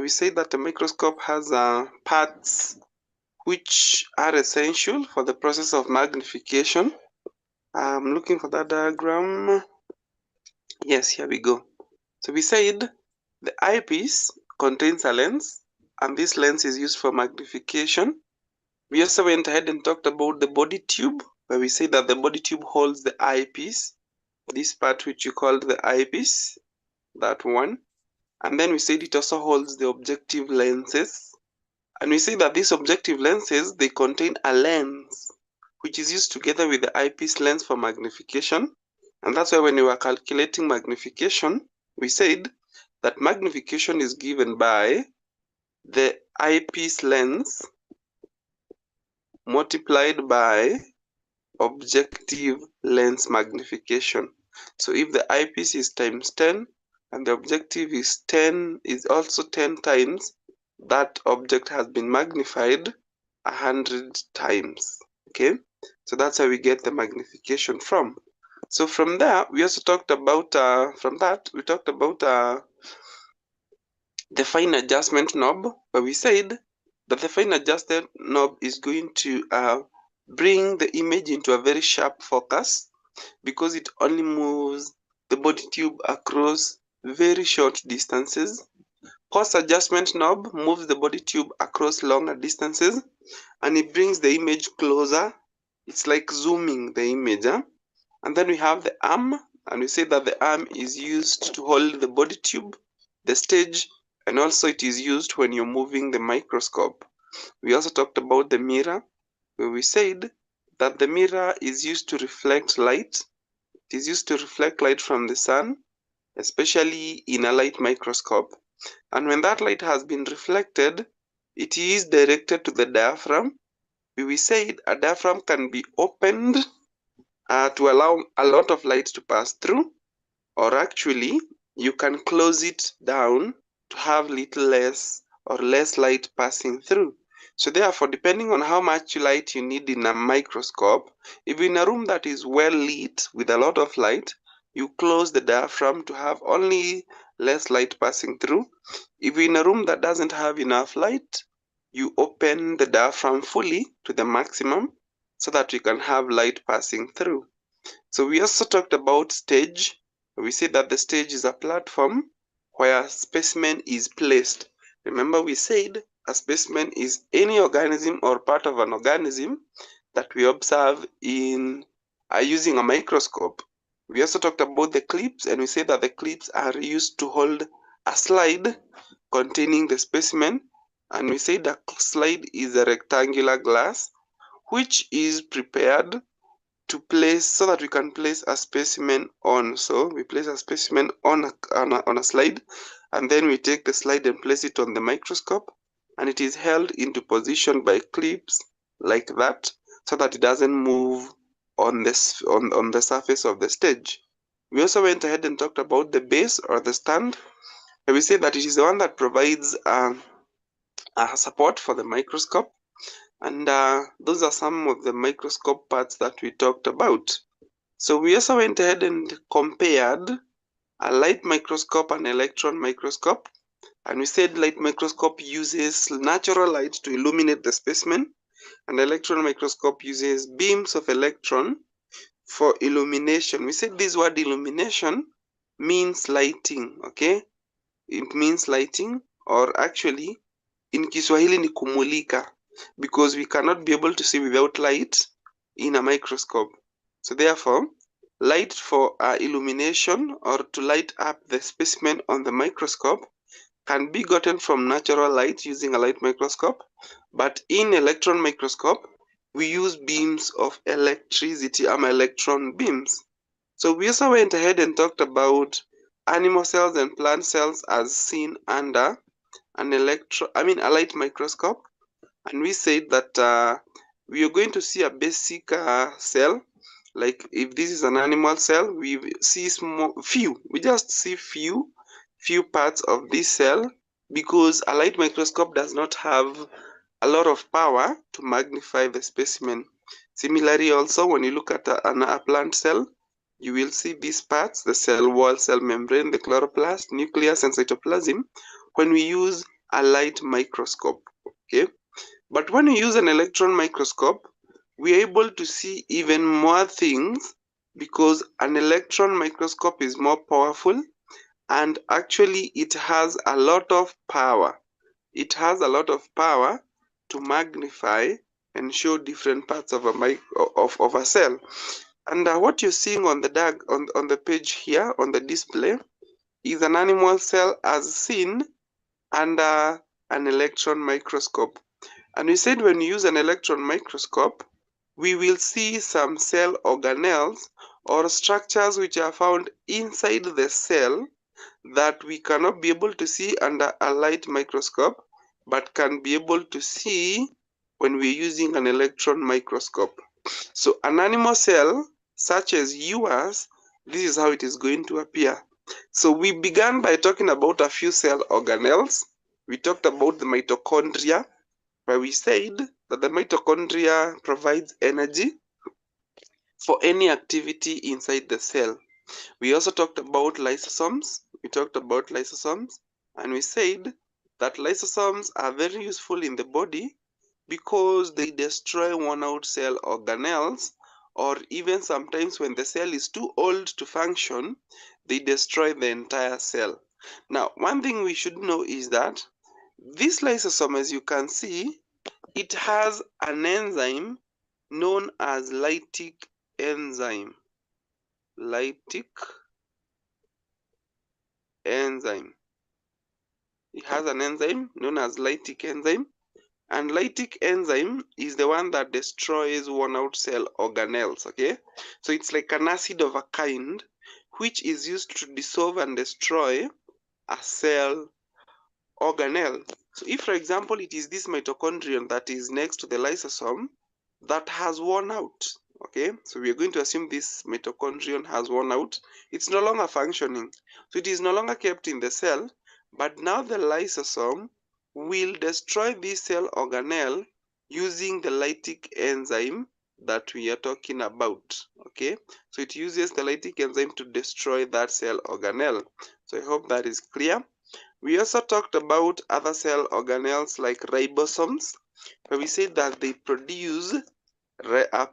we say that a microscope has parts which are essential for the process of magnification. I'm looking for that diagram. Yes, here we go. So we said the eyepiece contains a lens, and this lens is used for magnification. We also went ahead and talked about the body tube, where we say that the body tube holds the eyepiece, this part which you called the eyepiece, that one. And then we said it also holds the objective lenses. And we say that these objective lenses, they contain a lens, which is used together with the eyepiece lens for magnification. And that's why when we were calculating magnification, we said that magnification is given by the eyepiece lens multiplied by objective lens magnification. So if the eyepiece is times 10 and the objective is 10, is also 10 times, that object has been magnified 100 times. Okay, so that's how we get the magnification from. So from there, we also talked about, we talked about the fine adjustment knob, where we said that the fine adjustment knob is going to bring the image into a very sharp focus because it only moves the body tube across very short distances. Pose adjustment knob moves the body tube across longer distances and it brings the image closer. It's like zooming the image. And then we have the arm, and we say that the arm is used to hold the body tube, the stage, and also it is used when you're moving the microscope. We also talked about the mirror, where we said that the mirror is used to reflect light. It is used to reflect light from the sun, especially in a light microscope. And when that light has been reflected, it is directed to the diaphragm. We said a diaphragm can be opened to allow a lot of light to pass through, or actually you can close it down to have little less or less light passing through. So therefore, depending on how much light you need in a microscope, if in a room that is well lit with a lot of light, you close the diaphragm to have only less light passing through. If in a room that doesn't have enough light, you open the diaphragm fully to the maximum so that you can have light passing through. So we also talked about stage. We said that the stage is a platform where a specimen is placed. Remember we said a specimen is any organism or part of an organism that we observe in using a microscope. We also talked about the clips, and we said that the clips are used to hold a slide containing the specimen, and we said the slide is a rectangular glass which is prepared to place so that we can place a specimen on. So we place a specimen on a slide, and then we take the slide and place it on the microscope, and it is held into position by clips like that so that it doesn't move on this on the surface of the stage. We also went ahead and talked about the base or the stand, and we say that it is the one that provides a support for the microscope. And those are some of the microscope parts that we talked about. So we also went ahead and compared a light microscope and electron microscope. And we said light microscope uses natural light to illuminate the specimen, and electron microscope uses beams of electron for illumination. We said this word illumination means lighting, okay? It means lighting, or actually in Kiswahili ni kumulika, because we cannot be able to see without light in a microscope. So therefore, light for illumination or to light up the specimen on the microscope can be gotten from natural light using a light microscope, but in electron microscope, we use beams of electricity, electron beams. So we also went ahead and talked about animal cells and plant cells as seen under a light microscope, and we said that we are going to see a basic cell. Like if this is an animal cell, we see we just see few parts of this cell, because a light microscope does not have a lot of power to magnify the specimen. Similarly, also when you look at a plant cell, you will see these parts: the cell wall, cell membrane, the chloroplast, nucleus, and cytoplasm. When we use a light microscope. Okay, but when you use an electron microscope, we are able to see even more things because an electron microscope is more powerful, and actually it has a lot of power. It has a lot of power to magnify and show different parts of a cell. And what you're seeing on on the page here on the display is an animal cell as seen under an electron microscope. And we said when you use an electron microscope, we will see some cell organelles or structures which are found inside the cell that we cannot be able to see under a light microscope, but can be able to see when we're using an electron microscope. So an animal cell, such as yours, this is how it is going to appear. So we began by talking about a few cell organelles. We talked about the mitochondria, where we said that the mitochondria provides energy for any activity inside the cell. We also talked about lysosomes. We talked about lysosomes, and we said that lysosomes are very useful in the body because they destroy worn out cell organelles, or even sometimes when the cell is too old to function, they destroy the entire cell. Now, one thing we should know is that this lysosome, as you can see, it has an enzyme known as lytic enzyme. Lytic enzyme. It has an enzyme known as lytic enzyme, and lytic enzyme is the one that destroys worn out cell organelles. Okay, so it's like an acid of a kind which is used to dissolve and destroy a cell organelle. So if, for example, it is this mitochondrion that is next to the lysosome that has worn out, okay, so we are going to assume this mitochondrion has worn out, it's no longer functioning, so it is no longer kept in the cell, but now the lysosome will destroy this cell organelle using the lytic enzyme that we are talking about. Okay, so it uses the lytic enzyme to destroy that cell organelle. So I hope that is clear. We also talked about other cell organelles like ribosomes, where we said that they produce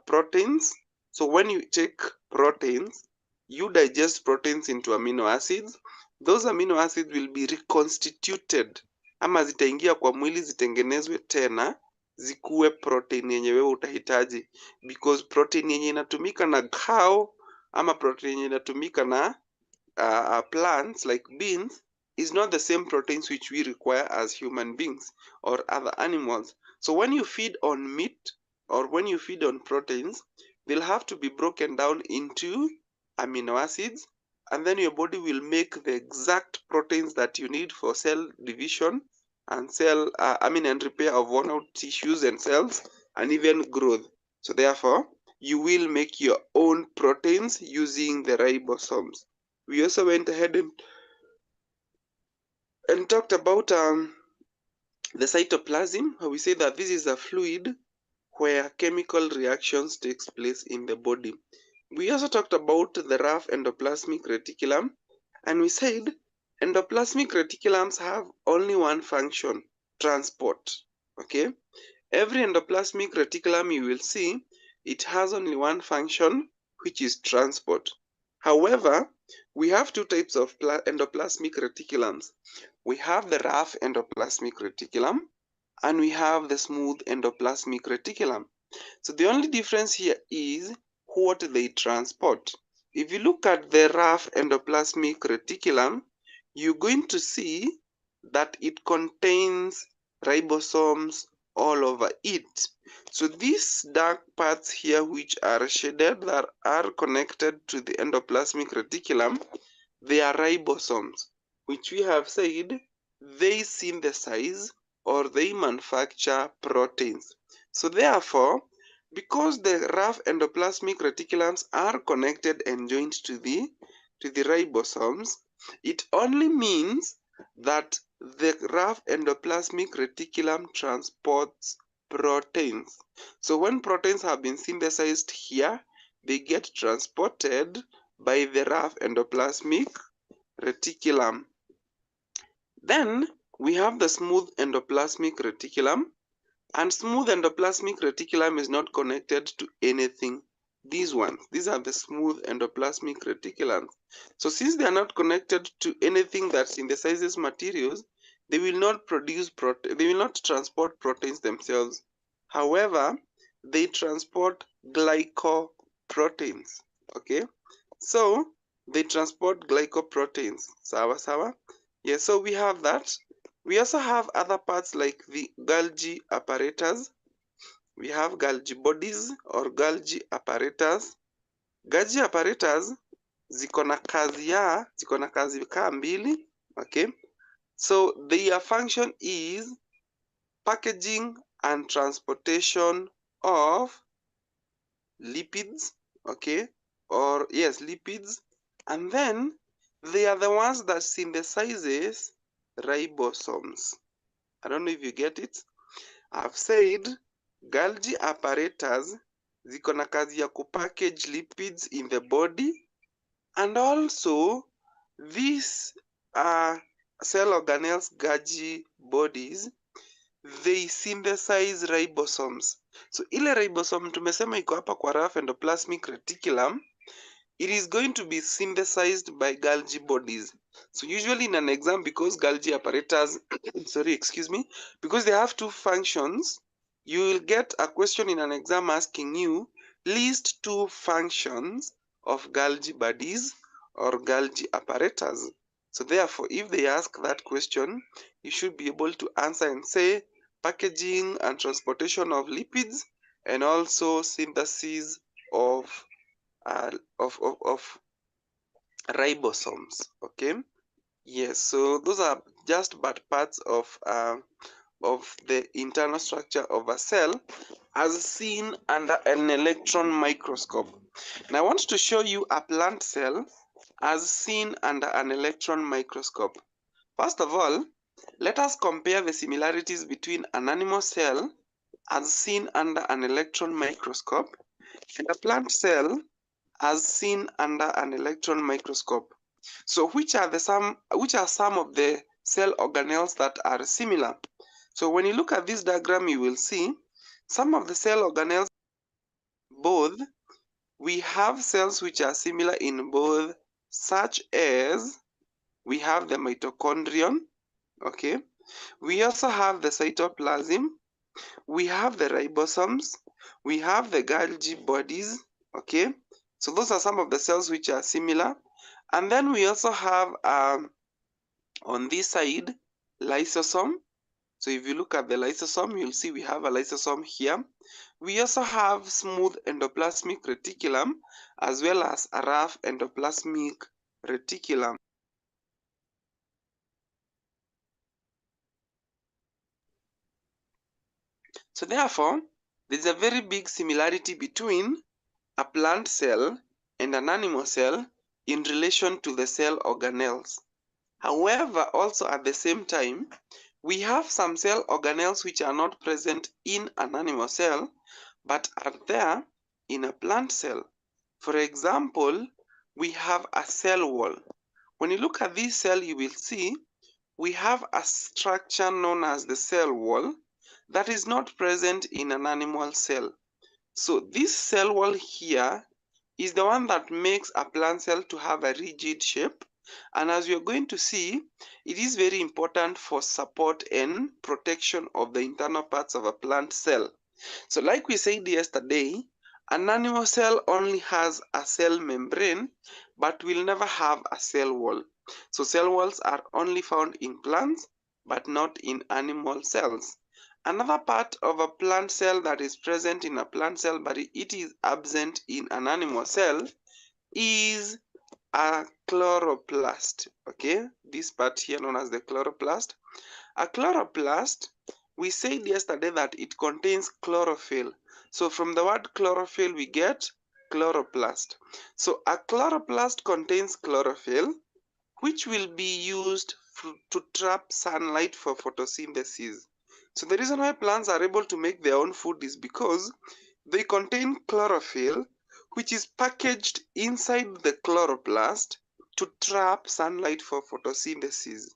proteins. So when you take proteins, you digest proteins into amino acids. Those amino acids will be reconstituted, ama zitaingia kwa mwili zitengenezwe tena zikuwe protein yenye wewe utahitaji, because protein yenye inatumika na cow ama protein yenye inatumika na plants like beans is not the same proteins which we require as human beings or other animals. So when you feed on meat or when you feed on proteins, they'll have to be broken down into amino acids, and then your body will make the exact proteins that you need for cell division and and repair of worn out tissues and cells and even growth. So therefore, you will make your own proteins using the ribosomes. We also went ahead and talked about the cytoplasm, how we say that this is a fluid where chemical reactions takes place in the body. We also talked about the rough endoplasmic reticulum, and we said endoplasmic reticulums have only one function, transport. Okay, every endoplasmic reticulum you will see, it has only one function, which is transport. However, we have two types of endoplasmic reticulums. We have the rough endoplasmic reticulum and we have the smooth endoplasmic reticulum. So the only difference here is what they transport. If you look at the rough endoplasmic reticulum, you're going to see that it contains ribosomes all over it. So these dark parts here which are shaded that are connected to the endoplasmic reticulum, they are ribosomes, which we have said they synthesize or they manufacture proteins. So therefore, because the rough endoplasmic reticulums are connected and joined to the ribosomes, it only means that the rough endoplasmic reticulum transports proteins. So when proteins have been synthesized here, they get transported by the rough endoplasmic reticulum. Then we have the smooth endoplasmic reticulum, and smooth endoplasmic reticulum is not connected to anything. These are the smooth endoplasmic reticulums. So since they are not connected to anything that synthesizes materials, they will not they will not transport proteins themselves. However, they transport glycoproteins. Okay, so they transport glycoproteins. Sawa sawa. Yes, so we have that. We also have other parts like the Golgi apparatus. We have Golgi bodies or Golgi apparatus. Golgi apparatus ziko na kazi kaa mbili. Okay, so their function is packaging and transportation of lipids. Okay, or yes, lipids, and then they are the ones that synthesizes ribosomes. I don't know if you get it. I've said Golgi apparatus ziko na kazi ya kupackage lipids in the body, and also these cell organelles Golgi bodies, they synthesize ribosomes. So ile ribosome tumesema iko hapa kwa rough endoplasmic reticulum, it is going to be synthesized by Golgi bodies. So usually in an exam, because Golgi apparatus, sorry, excuse me, because they have two functions, you will get a question in an exam asking you, list two functions of Golgi bodies or Golgi apparatus. So therefore, if they ask that question, you should be able to answer and say packaging and transportation of lipids, and also synthesis of ribosomes. Okay, yes, so those are just but parts of the internal structure of a cell as seen under an electron microscope. Now I want to show you a plant cell as seen under an electron microscope. First of all, let us compare the similarities between an animal cell as seen under an electron microscope and a plant cell as seen under an electron microscope. So which are some of the cell organelles that are similar? So when you look at this diagram, you will see some of the cell organelles. Both we have cells which are similar in both, such as we have the mitochondrion. Okay, we also have the cytoplasm, we have the ribosomes, we have the Golgi bodies. Okay, so those are some of the cells which are similar. And then we also have on this side lysosome. So if you look at the lysosome, you'll see we have a lysosome here. We also have smooth endoplasmic reticulum as well as a rough endoplasmic reticulum. So therefore, there's a very big similarity between a plant cell and an animal cell in relation to the cell organelles. However, also at the same time, we have some cell organelles which are not present in an animal cell, but are there in a plant cell. For example, we have a cell wall. When you look at this cell, you will see we have a structure known as the cell wall that is not present in an animal cell. So this cell wall here is the one that makes a plant cell to have a rigid shape. And as you're going to see, it is very important for support and protection of the internal parts of a plant cell. So like we said yesterday, an animal cell only has a cell membrane, but will never have a cell wall. So cell walls are only found in plants, but not in animal cells. Another part of a plant cell that is present in a plant cell but it is absent in an animal cell is a chloroplast. Okay, this part here known as the chloroplast. A chloroplast, we said yesterday that it contains chlorophyll. So from the word chlorophyll we get chloroplast. So a chloroplast contains chlorophyll, which will be used to trap sunlight for photosynthesis. So the reason why plants are able to make their own food is because they contain chlorophyll, which is packaged inside the chloroplast to trap sunlight for photosynthesis.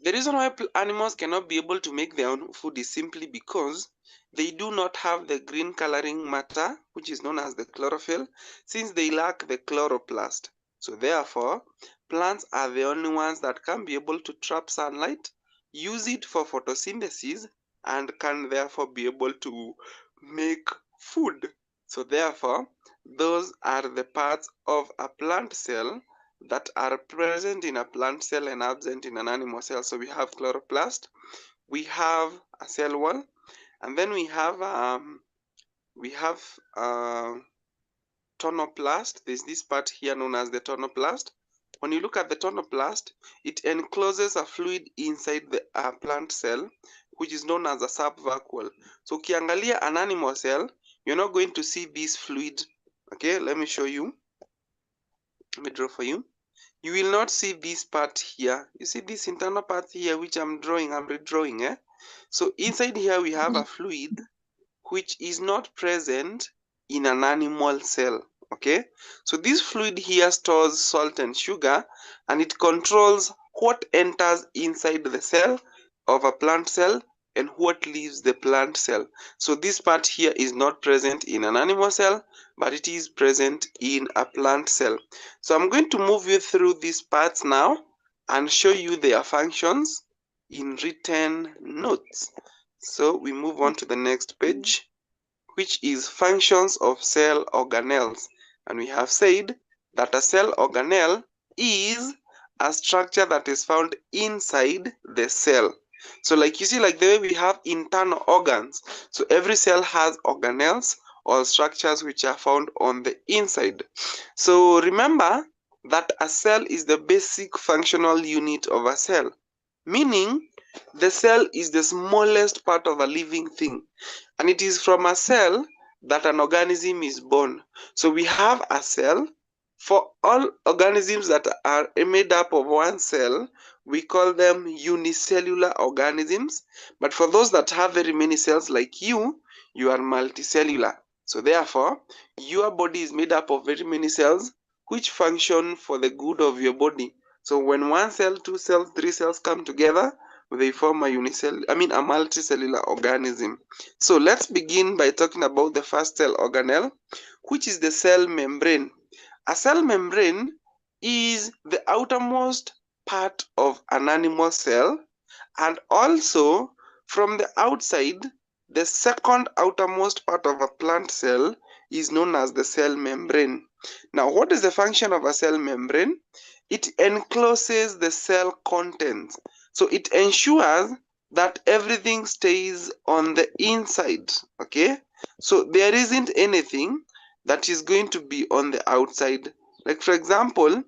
The reason why animals cannot be able to make their own food is simply because they do not have the green coloring matter, which is known as the chlorophyll, since they lack the chloroplast. So therefore, plants are the only ones that can be able to trap sunlight, use it for photosynthesis, and can therefore be able to make food. So therefore, those are the parts of a plant cell that are present in a plant cell and absent in an animal cell. So we have chloroplast, we have a cell wall, and then we have tonoplast. There's this part here known as the tonoplast. When you look at the tonoplast, it encloses a fluid inside the plant cell, which is known as a subvacuole. So ukiangalia an animal cell, you're not going to see this fluid. Okay, let me show you. Let me draw for you. You will not see this part here. You see this internal part here, which I'm redrawing. So inside here we have a fluid which is not present in an animal cell. Okay, so this fluid here stores salt and sugar, and it controls what enters inside the cell of a plant cell and what leaves the plant cell. So this part here is not present in an animal cell, but it is present in a plant cell. So I'm going to move you through these parts now and show you their functions in written notes. So we move on to the next page, which is functions of cell organelles. And we have said that a cell organelle is a structure that is found inside the cell. So like you see, like the way we have internal organs, so every cell has organelles or structures which are found on the inside. So remember that a cell is the basic functional unit of a cell, meaning the cell is the smallest part of a living thing, and it is from a cell that an organism is born. So we have a cell. For all organisms that are made up of one cell, we call them unicellular organisms. But for those that have very many cells like you are multicellular. So therefore, your body is made up of very many cells which function for the good of your body. So when one cell, two cells, three cells come together, they form a multicellular organism. So let's begin by talking about the first cell organelle, which is the cell membrane. A cell membrane is the outermost part of an animal cell, and also from the outside, the second outermost part of a plant cell is known as the cell membrane. Now, what is the function of a cell membrane? It encloses the cell contents. So it ensures that everything stays on the inside. Okay, so there isn't anything that is going to be on the outside. Like for example,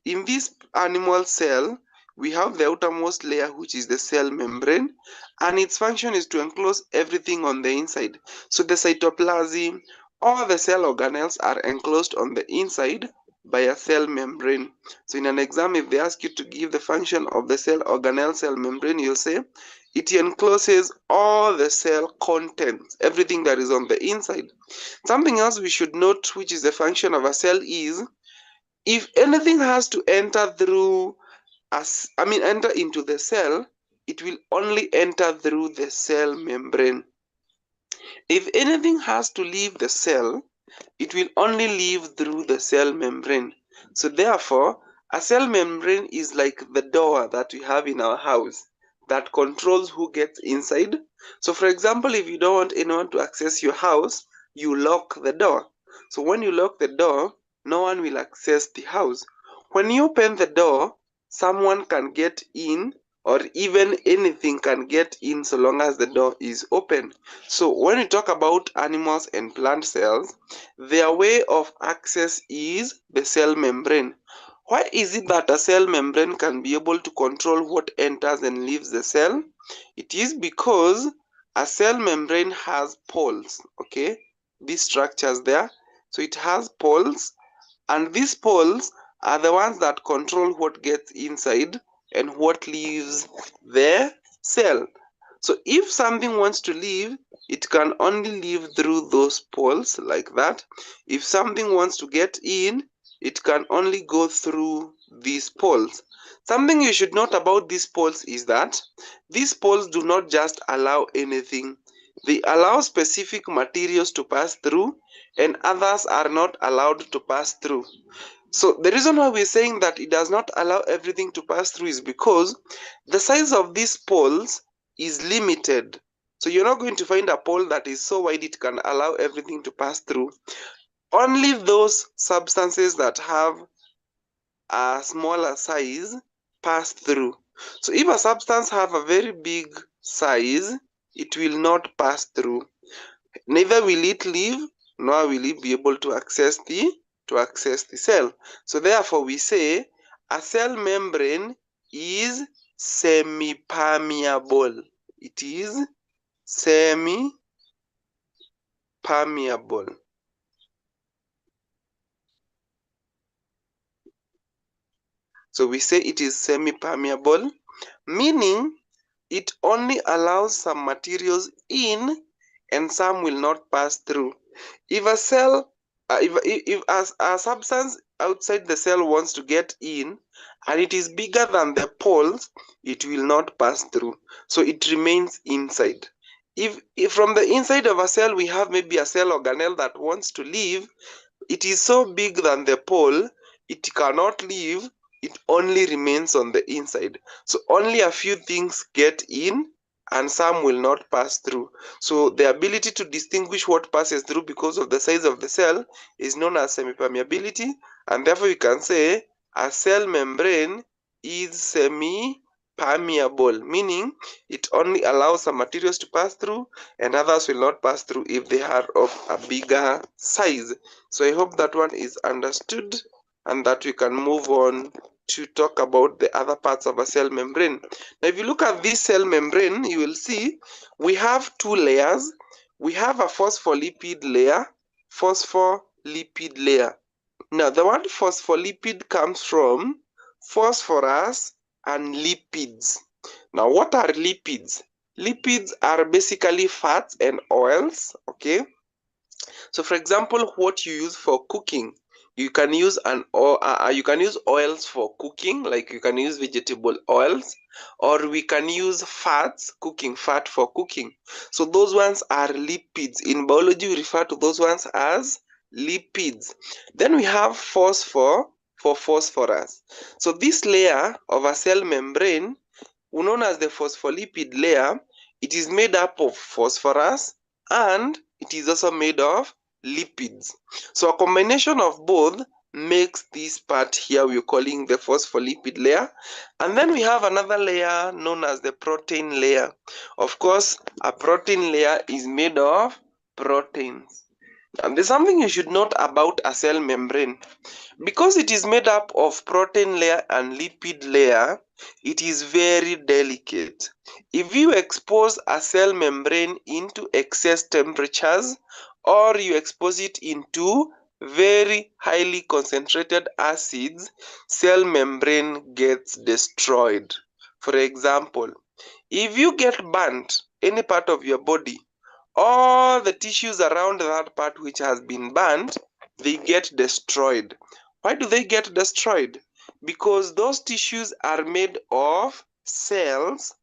in this animal cell, we have the outermost layer, which is the cell membrane, and its function is to enclose everything on the inside. So the cytoplasm, all the cell organelles are enclosed on the inside by a cell membrane. So in an exam, if they ask you to give the function of the cell organelle cell membrane, you'll say it encloses all the cell contents, everything that is on the inside. Something else we should note, which is the function of a cell, is if anything has to enter through enter into the cell, it will only enter through the cell membrane. If anything has to leave the cell, it will only leave through the cell membrane. So therefore, a cell membrane is like the door that we have in our house that controls who gets inside. So for example, if you don't want anyone to access your house, you lock the door. So when you lock the door, no one will access the house. When you open the door, someone can get in, or even anything can get in so long as the door is open. So when we talk about animals and plant cells, their way of access is the cell membrane. Why is it that a cell membrane can be able to control what enters and leaves the cell? It is because a cell membrane has poles, okay? These structures there. So it has poles, and these poles are the ones that control what gets inside and what leaves the cell. So if something wants to leave, it can only leave through those poles like that. If something wants to get in, it can only go through these poles. Something you should note about these poles is that these poles do not just allow anything. They allow specific materials to pass through, and others are not allowed to pass through. So the reason why we're saying that it does not allow everything to pass through is because the size of these poles is limited. So you're not going to find a pole that is so wide it can allow everything to pass through. Only those substances that have a smaller size pass through. So if a substance have a very big size, it will not pass through. Neither will it leave, nor will it be able to access the cell. So therefore we say a cell membrane is semi-permeable. It is semi-permeable. So we say it is semi-permeable, meaning it only allows some materials in and some will not pass through. If a cell, if a substance outside the cell wants to get in and it is bigger than the poles, it will not pass through. So it remains inside. If from the inside of a cell we have maybe a cell organelle that wants to leave, it is so big than the pole, it cannot leave, it only remains on the inside. So only a few things get in and some will not pass through. So the ability to distinguish what passes through because of the size of the cell is known as semi-permeability, and therefore you can say a cell membrane is semi-permeable, meaning it only allows some materials to pass through and others will not pass through if they are of a bigger size. So I hope that one is understood and that we can move on to talk about the other parts of a cell membrane. Now, if you look at this cell membrane, you will see we have two layers. We have a phospholipid layer, phospholipid layer. Now, the word phospholipid comes from phosphorus and lipids. Now, what are lipids? Lipids are basically fats and oils, okay? So for example, what you use for cooking, you can use oils for cooking, like you can use vegetable oils, or we can use fats, cooking fat for cooking. So those ones are lipids. In biology, we refer to those ones as lipids. Then we have phosphor for phosphorus. So this layer of a cell membrane, known as the phospholipid layer, it is made up of phosphorus and it is also made of lipids. So a combination of both makes this part here we're calling the phospholipid layer. And then we have another layer known as the protein layer. Of course, a protein layer is made of proteins. And there's something you should note about a cell membrane. Because it is made up of protein layer and lipid layer, it is very delicate. If you expose a cell membrane into excess temperatures or you expose it into very highly concentrated acids, cell membrane gets destroyed. For example, if you get burnt any part of your body, all the tissues around that part which has been burnt, they get destroyed. Why do they get destroyed? Because those tissues are made of cells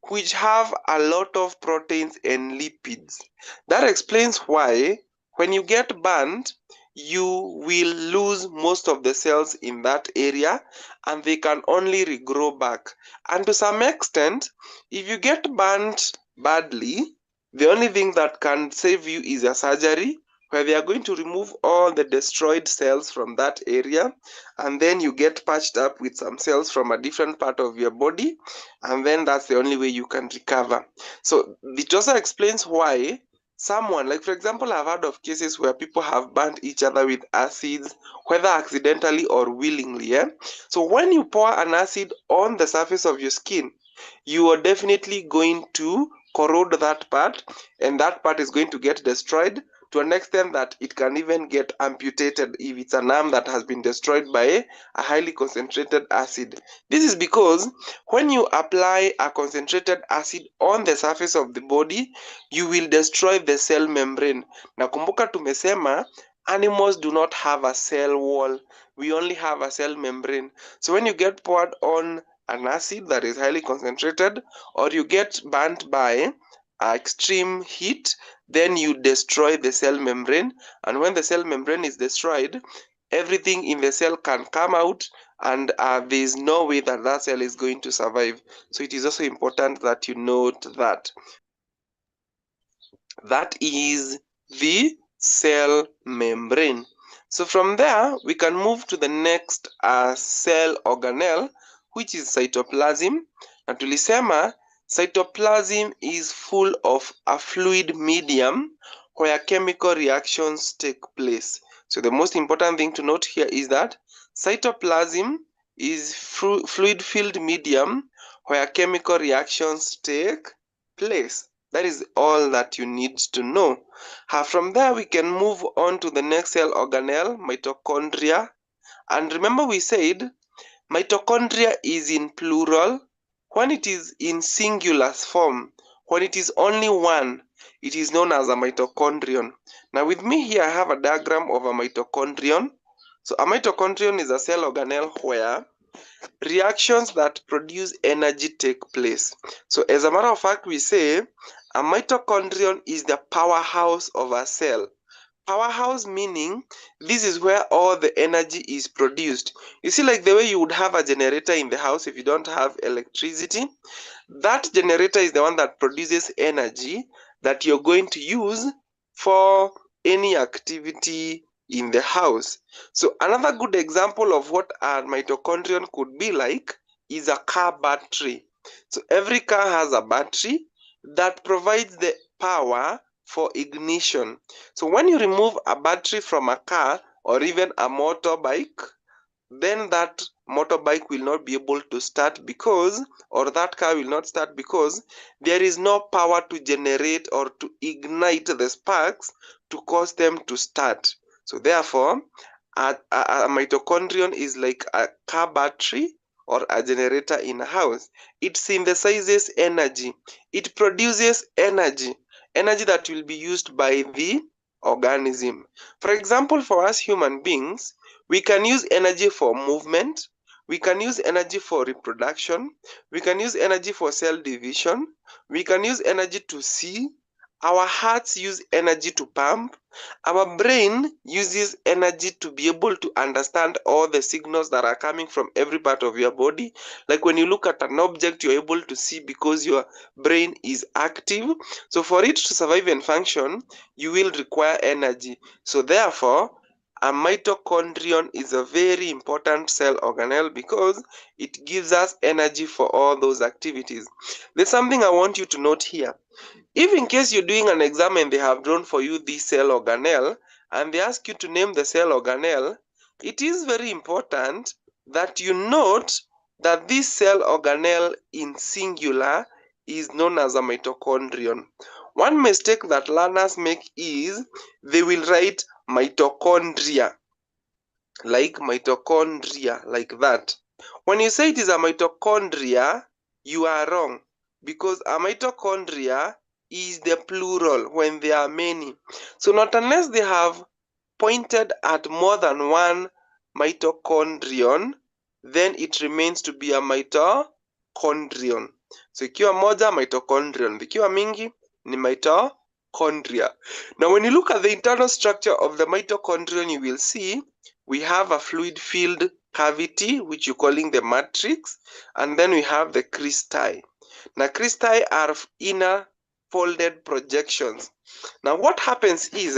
which have a lot of proteins and lipids. That explains why when you get burnt, you will lose most of the cells in that area and they can only regrow back. And to some extent, if you get burnt badly, the only thing that can save you is a surgery where they are going to remove all the destroyed cells from that area, and then you get patched up with some cells from a different part of your body, and then that's the only way you can recover. So it also explains why someone, like for example, I've heard of cases where people have burnt each other with acids, whether accidentally or willingly. Yeah? So when you pour an acid on the surface of your skin, you are definitely going to corrode that part, and that part is going to get destroyed to an extent that it can even get amputated if it's an arm that has been destroyed by a highly concentrated acid. This is because when you apply a concentrated acid on the surface of the body, you will destroy the cell membrane. Na kumbuka tumesema animals do not have a cell wall. We only have a cell membrane. So when you get poured on an acid that is highly concentrated, or you get burnt by extreme heat, then you destroy the cell membrane. And when the cell membrane is destroyed, everything in the cell can come out, and there is no way that that cell is going to survive. So it is also important that you note that. That is the cell membrane. So from there, we can move to the next cell organelle, which is cytoplasm. Na tulisema cytoplasm is full of a fluid medium where chemical reactions take place. So the most important thing to note here is that cytoplasm is fluid-filled medium where chemical reactions take place. That is all that you need to know. From there, we can move on to the next cell organelle, mitochondria. And remember we said mitochondria is in plural. When it is in singular form, when it is only one, it is known as a mitochondrion. Now with me here, I have a diagram of a mitochondrion. So a mitochondrion is a cell organelle where reactions that produce energy take place. So as a matter of fact, we say a mitochondrion is the powerhouse of a cell. Powerhouse meaning this is where all the energy is produced. You see, like the way you would have a generator in the house if you don't have electricity, that generator is the one that produces energy that you're going to use for any activity in the house. So another good example of what a mitochondrion could be like is a car battery. So every car has a battery that provides the power for ignition. So when you remove a battery from a car or even a motorbike, then that motorbike will not be able to start because, or that car will not start because there is no power to generate or to ignite the sparks to cause them to start. So therefore, a mitochondrion is like a car battery or a generator in a house. It synthesizes energy. It produces energy that will be used by the organism. For example, for us human beings, we can use energy for movement, we can use energy for reproduction, we can use energy for cell division, we can use energy to see, our hearts use energy to pump, our brain uses energy to be able to understand all the signals that are coming from every part of your body. Like when you look at an object, you're able to see because your brain is active. So for it to survive and function, you will require energy. So therefore, a mitochondrion is a very important cell organelle because it gives us energy for all those activities. There's something I want you to note here. If in case you're doing an exam and they have drawn for you this cell organelle and they ask you to name the cell organelle, it is very important that you note that this cell organelle in singular is known as a mitochondrion. One mistake that learners make is they will write mitochondria, like that. When you say it is a mitochondria, you are wrong because a mitochondria is the plural when there are many. So not unless they have pointed at more than one mitochondrion, then it remains to be a mitochondrion. So ikiwa moja mitochondrion, ikiwa mingi ni mitochondria. Now when you look at the internal structure of the mitochondrion, you will see we have a fluid-filled cavity, which you're calling the matrix, and then we have the cristae. Now cristae are inner folded projections. Now what happens is,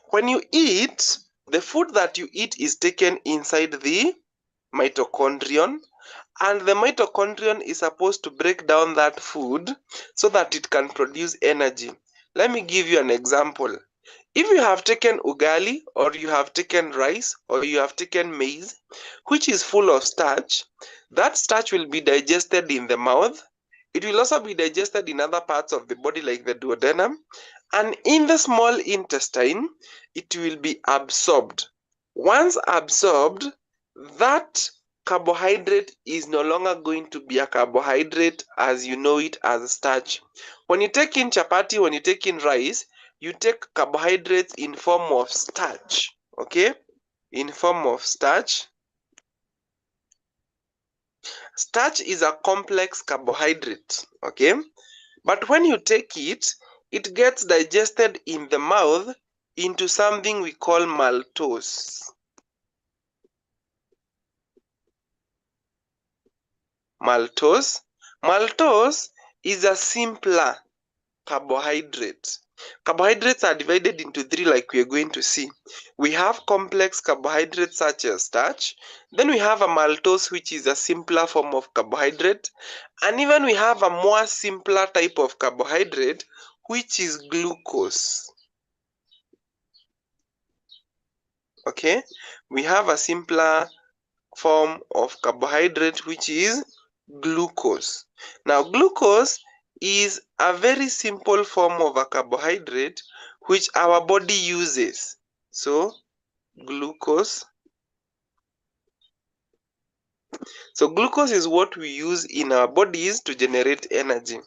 when you eat, the food that you eat is taken inside the mitochondrion, and the mitochondrion is supposed to break down that food so that it can produce energy. Let me give you an example. If you have taken ugali, or you have taken rice, or you have taken maize, which is full of starch, that starch will be digested in the mouth. It will also be digested in other parts of the body like the duodenum, and in the small intestine, it will be absorbed. Once absorbed, that carbohydrate is no longer going to be a carbohydrate as you know it as starch. When you take in chapati, when you take in rice, you take carbohydrates in form of starch, okay? In form of starch. Starch is a complex carbohydrate, okay? But when you take it, it gets digested in the mouth into something we call maltose. Maltose is a simpler carbohydrate. Carbohydrates are divided into three, like we are going to see. We have complex carbohydrates such as starch. Then we have a maltose, which is a simpler form of carbohydrate. And even we have a more simpler type of carbohydrate, which is glucose. Okay, we have a simpler form of carbohydrate, which is glucose. Now, glucose is a very simple form of a carbohydrate which our body uses. So, glucose. So, glucose is what we use in our bodies to generate energy.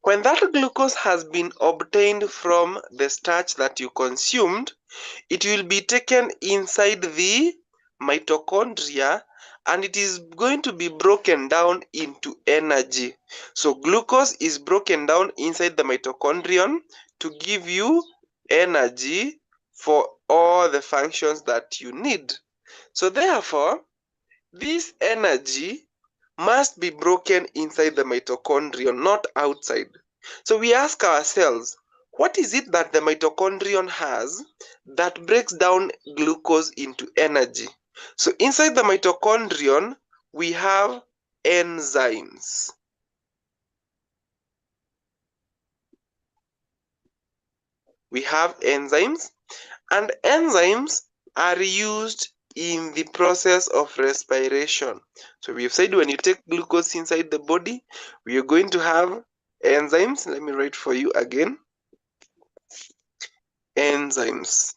When that glucose has been obtained from the starch that you consumed, it will be taken inside the mitochondria and it is going to be broken down into energy. So glucose is broken down inside the mitochondrion to give you energy for all the functions that you need. So therefore, this energy must be broken inside the mitochondrion, not outside. So we ask ourselves, what is it that the mitochondrion has that breaks down glucose into energy? So inside the mitochondrion, we have enzymes. We have enzymes, and enzymes are used in the process of respiration. So we've said when you take glucose inside the body, we are going to have enzymes. Let me write for you again. Enzymes.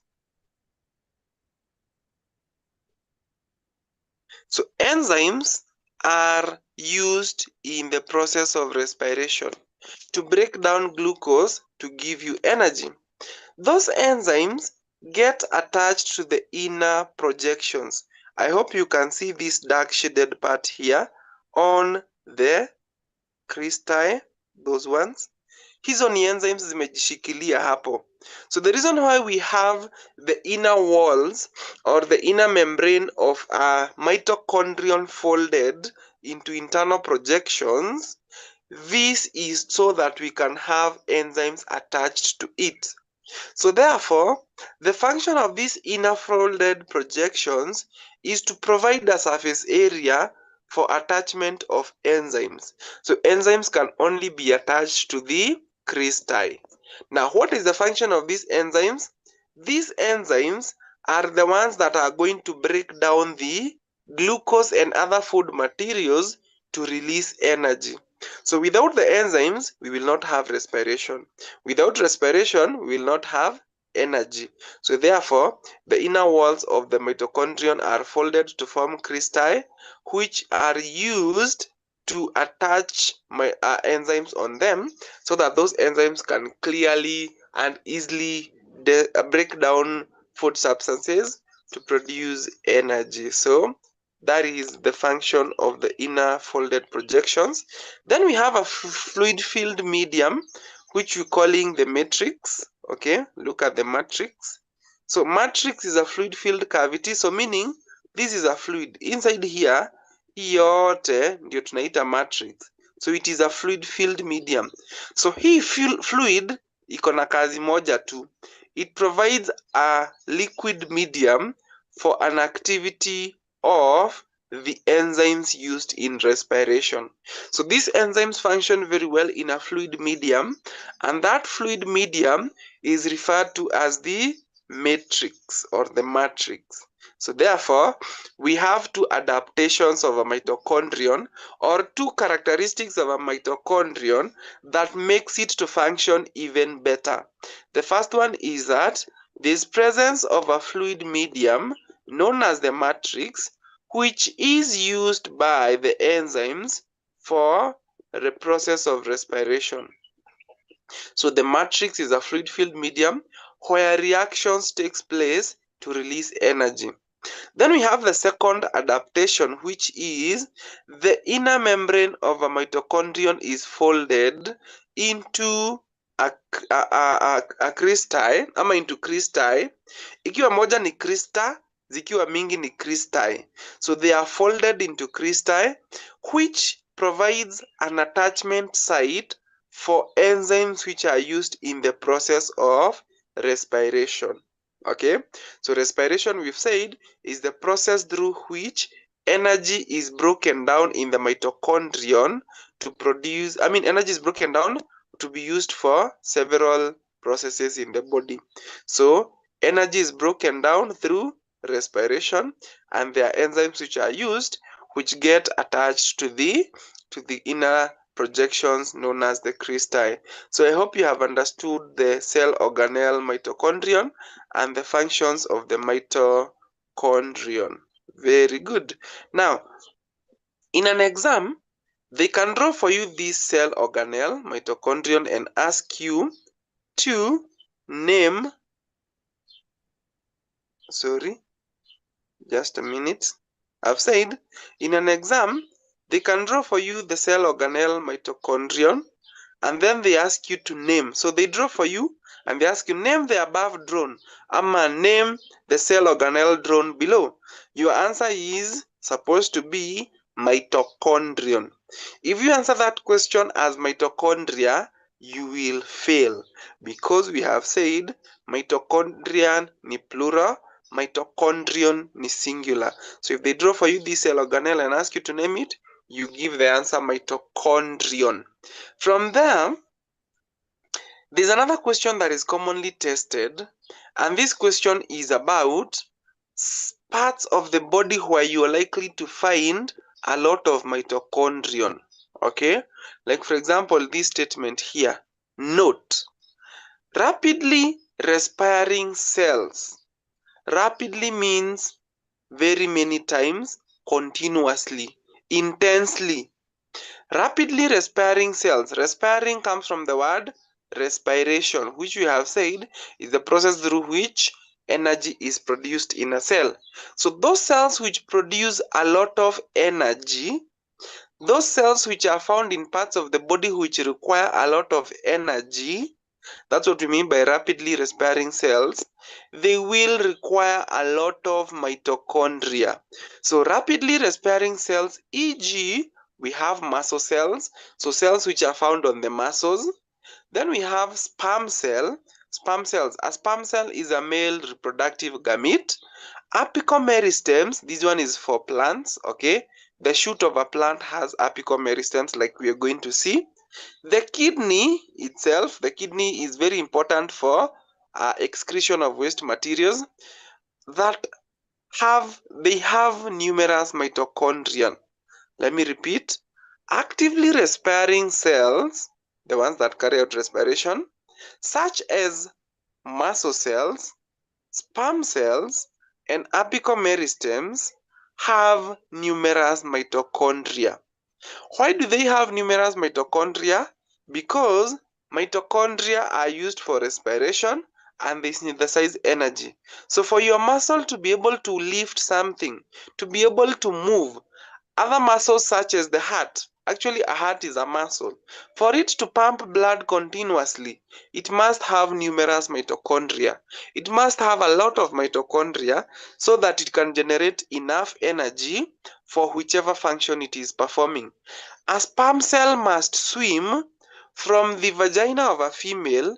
So enzymes are used in the process of respiration to break down glucose to give you energy. Those enzymes get attached to the inner projections. I hope you can see this dark shaded part here on the cristae, those ones. Hizo ni enzymes zimejishikilia hapo. So the reason why we have the inner walls or the inner membrane of a mitochondrion folded into internal projections, this is so that we can have enzymes attached to it. So therefore, the function of these inner folded projections is to provide a surface area for attachment of enzymes. So enzymes can only be attached to the cristae. Now, what is the function of these enzymes? These enzymes are the ones that are going to break down the glucose and other food materials to release energy. So without the enzymes, we will not have respiration. Without respiration, we will not have energy. So therefore, the inner walls of the mitochondrion are folded to form cristae, which are used to attach enzymes on them so that those enzymes can clearly and easily break down food substances to produce energy. So that is the function of the inner folded projections. Then we have a fluid filled medium, which we're calling the matrix. Okay, look at the matrix. So matrix is a fluid filled cavity, so meaning this is a fluid. Inside here, hii yote ndio tunaita matrix. So it is a fluid filled medium. So hii fluid iko na kazi moja tu. It provides a liquid medium for an activity of the enzymes used in respiration. So these enzymes function very well in a fluid medium, and that fluid medium is referred to as the matrix or the matrix. So therefore, we have two adaptations of a mitochondrion or two characteristics of a mitochondrion that makes it to function even better. The first one is that there's presence of a fluid medium known as the matrix, which is used by the enzymes for the process of respiration. So the matrix is a fluid filled medium where reactions takes place to release energy. Then we have the second adaptation, which is the inner membrane of a mitochondrion is folded into a cristae ama into cristae. Ikiwa moja ni crista, zikiwa mingi ni cristae. So they are folded into cristae, which provides an attachment site for enzymes which are used in the process of respiration. Okay, so respiration, we've said, is the process through which energy is broken down in the mitochondrion to produce, energy is broken down to be used for several processes in the body. So energy is broken down through respiration, and there are enzymes which are used which get attached to the inner projections known as the cristae. So I hope you have understood the cell organelle mitochondrion and the functions of the mitochondrion. Very good. Now, in an exam, they can draw for you this cell organelle mitochondrion and ask you to name, just a minute. I've said, in an exam, they can draw for you the cell organelle mitochondrion, and then they ask you to name. So they draw for you and they ask you, name the above drawn, ama name the cell organelle drawn below. Your answer is supposed to be mitochondrion. If you answer that question as mitochondria, you will fail, because we have said mitochondrion ni plural, mitochondrion ni singular. So if they draw for you this cell organelle and ask you to name it, you give the answer mitochondrion. From there, there's another question that is commonly tested, and this question is about parts of the body where you are likely to find a lot of mitochondrion. Okay, like for example, this statement here. Note, rapidly respiring cells. Rapidly means very many times, continuously, intensely. Rapidly respiring cells. Respiring comes from the word respiration, which we have said is the process through which energy is produced in a cell. So those cells which produce a lot of energy, those cells which are found in parts of the body which require a lot of energy, that's what we mean by rapidly respiring cells, they will require a lot of mitochondria. So rapidly respiring cells, e.g., we have muscle cells, so cells which are found on the muscles. Then we have sperm cell. Sperm cells. A sperm cell is a male reproductive gamete. Apical meristems, this one is for plants, okay? The shoot of a plant has apical meristems, like we are going to see. The kidney itself, the kidney is very important for excretion of waste materials that have numerous mitochondria. Let me repeat. Actively respiring cells, the ones that carry out respiration, such as muscle cells, sperm cells, and apical meristems, have numerous mitochondria. Why do they have numerous mitochondria? Because mitochondria are used for respiration and they synthesize energy. So for your muscle to be able to lift something, to be able to move, other muscles such as the heart, actually a heart is a muscle, for it to pump blood continuously, it must have numerous mitochondria. It must have a lot of mitochondria so that it can generate enough energy for whichever function it is performing. A sperm cell must swim from the vagina of a female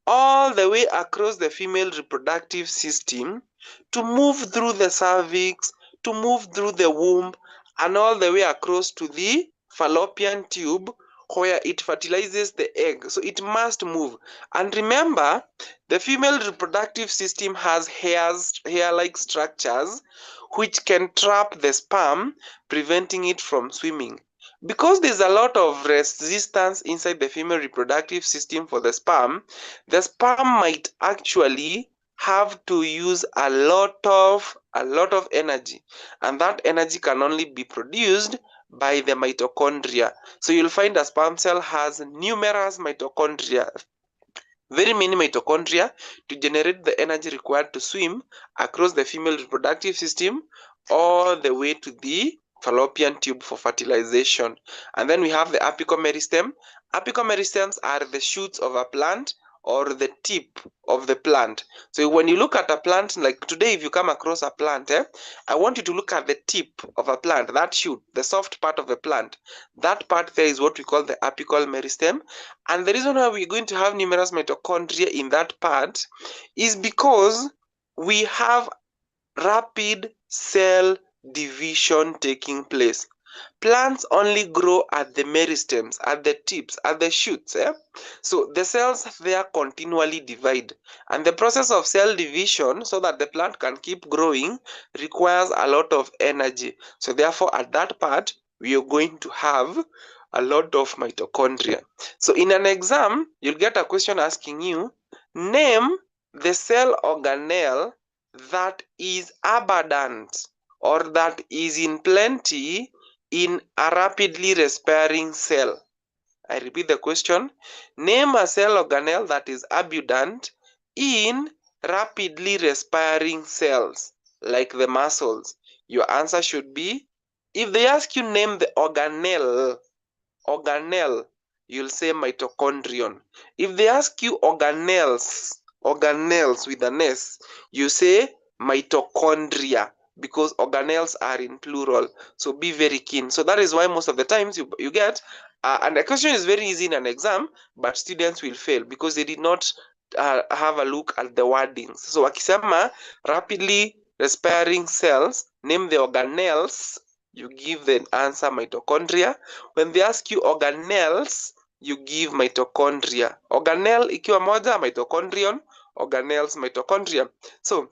all the way across the female reproductive system to move through the cervix, to move through the womb, and all the way across to the fallopian tube where it fertilizes the egg. So it must move. And remember, the female reproductive system has hair-like structures which can trap the sperm, preventing it from swimming. Because there's a lot of resistance inside the female reproductive system for the sperm might actually have to use a lot of energy, and that energy can only be produced by the mitochondria. So you'll find a sperm cell has numerous mitochondria. very many mitochondria to generate the energy required to swim across the female reproductive system all the way to the fallopian tube for fertilization. And then we have the apical meristem. Apical meristems are the shoots of a plant or the tip of the plant. So when you look at a plant, like today, if you come across a plant, I want you to look at the tip of a plant, that shoot, the soft part of the plant. That part there is what we call the apical meristem. And the reason why we're going to have numerous mitochondria in that part is because we have rapid cell division taking place. Plants only grow at the meristems, at the tips, at the shoots. So the cells there continually divide. And the process of cell division, so that the plant can keep growing, requires a lot of energy. So therefore, at that part, we are going to have a lot of mitochondria. So in an exam, you'll get a question asking you, name the cell organelle that is abundant or that is in plenty in a rapidly respiring cell. I repeat the question. Name a cell organelle that is abundant in rapidly respiring cells, like the muscles. Your answer should be, if they ask you name the organelle, you'll say mitochondrion. If they ask you organelles with an S, you say mitochondria, because organelles are in plural. So be very keen. So that is why most of the times you get, and the question is very easy in an exam, but students will fail because they did not have a look at the wordings. So wakisema rapidly respiring cells, name the organelles, you give the answer mitochondria. When they ask you organelles, you give mitochondria. Organelle ikiwa moja, mitochondrion, organelles, mitochondria. So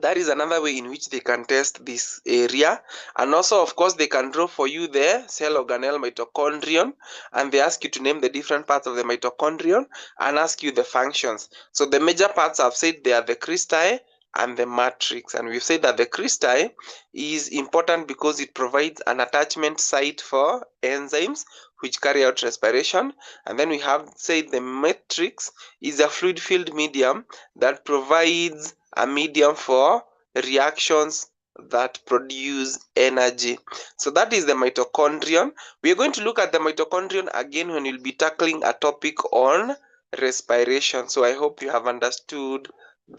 that is another way in which they can test this area. And also, of course, they can draw for you the cell organelle mitochondrion, and they ask you to name the different parts of the mitochondrion and ask you the functions. So the major parts I've said they are the cristae and the matrix. And we've said that the cristae is important because it provides an attachment site for enzymes which carry out respiration. And then we have said the matrix is a fluid-filled medium that provides a medium for reactions that produce energy. So that is the mitochondrion. We are going to look at the mitochondrion again when we'll be tackling a topic on respiration. So I hope you have understood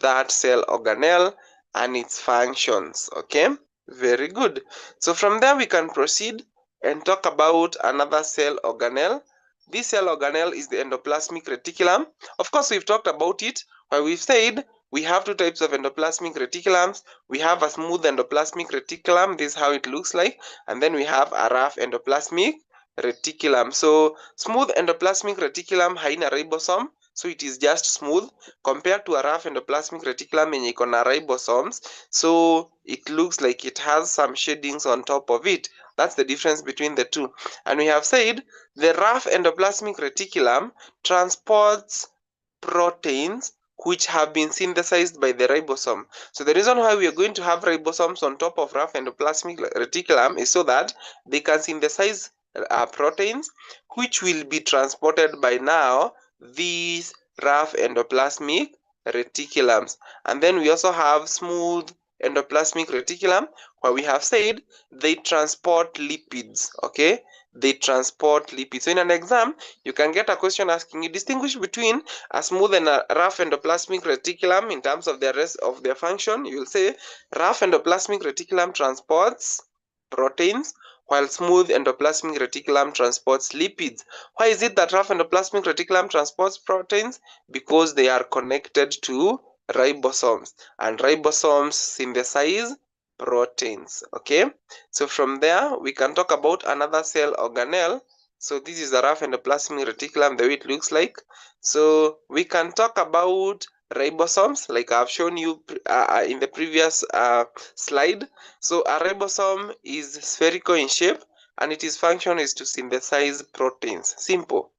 that cell organelle and its functions. Okay, very good. So from there we can proceed and talk about another cell organelle. This cell organelle is the endoplasmic reticulum. Of course, we've talked about it, where we've said we have two types of endoplasmic reticulums. We have a smooth endoplasmic reticulum. This is how it looks like. And then we have a rough endoplasmic reticulum. So smooth endoplasmic reticulum haina ribosome, so it is just smooth, compared to a rough endoplasmic reticulum yenye iko na ribosomes, so it looks like it has some shadings on top of it. That's the difference between the two. And we have said the rough endoplasmic reticulum transports proteins which have been synthesized by the ribosome. So the reason why we are going to have ribosomes on top of rough endoplasmic reticulum is so that they can synthesize proteins which will be transported by now these rough endoplasmic reticulums. And then we also have smooth endoplasmic reticulum, where we have said they transport lipids. Okay, they transport lipids. So in an exam, you can get a question asking you distinguish between a smooth and a rough endoplasmic reticulum in terms of the rest of their function. You will say rough endoplasmic reticulum transports proteins, while smooth endoplasmic reticulum transports lipids. Why is it that rough endoplasmic reticulum transports proteins? Because they are connected to ribosomes, and ribosomes synthesize proteins. Okay, so from there we can talk about another cell organelle. So this is a rough endoplasmic reticulum, the way it looks like. So we can talk about ribosomes, like I've shown you in the previous slide. So a ribosome is spherical in shape, and its function is to synthesize proteins. Simple.